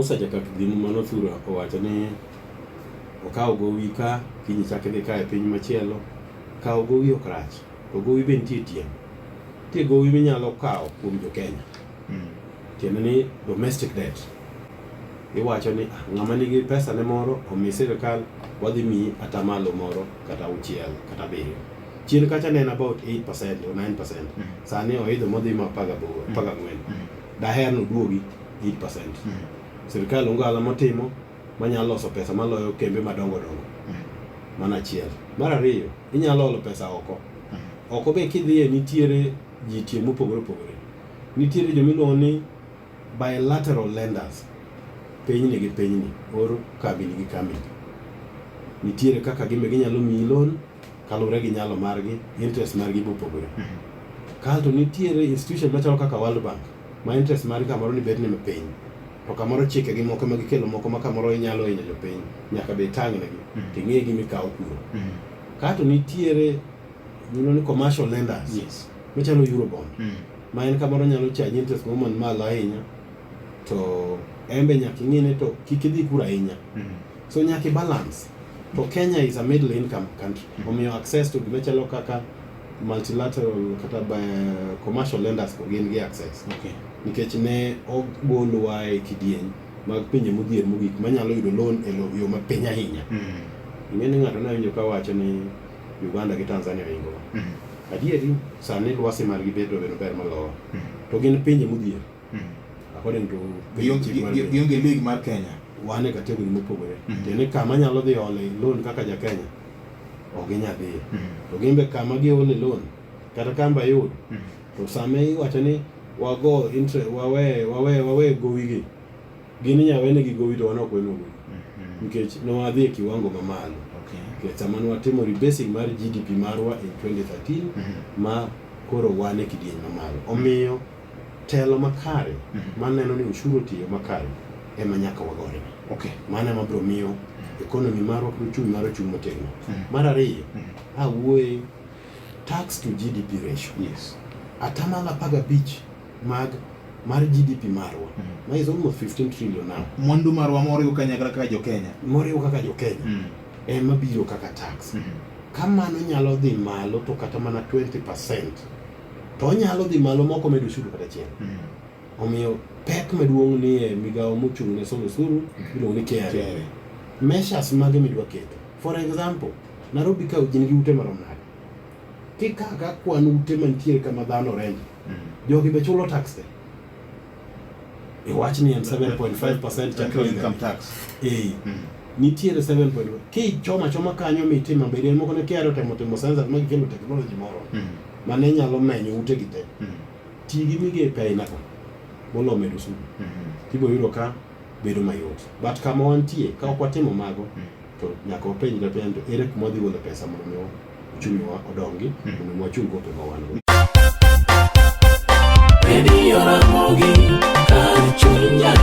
Musa Jakatu Dhimu manothuro owacho ni okawo gowi ka kiny chake dhi ka e piny machielo, kawo gowi ok rach, to gowi be nitie tieng'. Nitie gowi minyalo kawo kuom jo Kenya. Tiende ni domestic debt. Iwacho ni ng'ama nigi pesa ne moro omi sirkal wadhi miyi atamalo moro kata 6 kata 7. Chien kacha ne en about 8% or 9%. Sani oidho modhi ma 14. Daher no duogi 8%. Sirkal ongala motimo manyalo loso pesa maloyo kembe madongo dongo. Mana achiel. Mar ariyo, inyalo olo pesa oko. Oko be kidhiye nitiere ji tie mopogore opogore. Nitiere jomiluongo ni bilateral lenders. Pinyni gi pinyni, oro kambi gi kambi. Nitiere kaka gimbe ginyalo miyi loan kalure gi nyalo margi, interest margi bopogore. Kato nitiere institution machalo kaka World Bank, ma interest margi kamoro ni bedni piny. To kamoro chike gi moko magikelo moko ma kamoro inyalo hinyo jopiny, nyaka be tang'negi, ting'e gi mikawo kuro. Kato nitiere ni commercial lenders, yes, machalo Eurobond, ma en kamoro nyalo charge interest man malo ahinya, to embe nyaka ing'ine to kik idhi kura ahinya. So nyaka balance. To Kenya is a middle income country. Omiyo access to gimachalo kaka multilateral kata commercial lenders ko gin gi access. Okay. Nikech ne ogolwa e kidieny mag pinje modhier mogik manyalo yudo loan e yo mapiny ahinya. Ing'eni ng'ato ne winjo ka wacho ni Uganda gi Tanzania ohingowa. Adieri sani lwasi margi bedo ber malowa. To gin pinje modhier. According to gionge league mar Kenya. Wane e kategori mopogore. Tiende kama nyalo dhi ole loan kaka ja Kenya ok ginyadhi. To gimbe kama giole loan kata kamba yud to same iwacho ni wago interest wawe gowi gi. Gini nyawene gi gowi to wan ok weno gowi. Nikech ne wadhi e kiwango mamalo. Nikech sama ne watimo rebasing mar GDP marwa in 2013 ma koro wan e kidieny mamalo. Omiyo telo makare maneno ni ushuru tiyo makare ema nyaka wagore. Okay. Mana ma bro miyo economy marwa kod uchumi marwa chung' motegno. Mar ariyo, awuoye tax to GDP ratio. Yes. Atamalo 15 mar GDP marwa. Ma is almost 15 trillion now. Mwandu marwa moriwo kanyakla kaka jo Kenya. Moriwo kaka jo Kenya. Ema biro kaka tax. Kamano nyalo dhi malo to kata mana 20%. To nyalo dhi malo moko medo ushuru kata chiel. Omiyo pek maduong' ni e migawo mochung' ne solo usuru iluongo ni KRA. Measures mage midwa keto. For example, Nairobi ka gin gi ute marom nade. Kaka kwan ute mantiere kama dhano renjo. Jogi be chulo tax te. Iwach ni en 7.5% chakre income tax. Nitiere 7.1. Ki choma kanyo mitimo maber moko ne KRA temo sensa mag kelo technology moro. Mane nyalo menyo ute gi te. Tigi migepe aina ka molo medo usuru. Tibo yudo ka bedo mayot. But kama wantie ka ok watimo mago to nyaka wapenjre penjo ere kuma dhi golo pesa mondo uchumi wa odongi mondo wachung gope ma wan go. Radio Ramogi ka chunya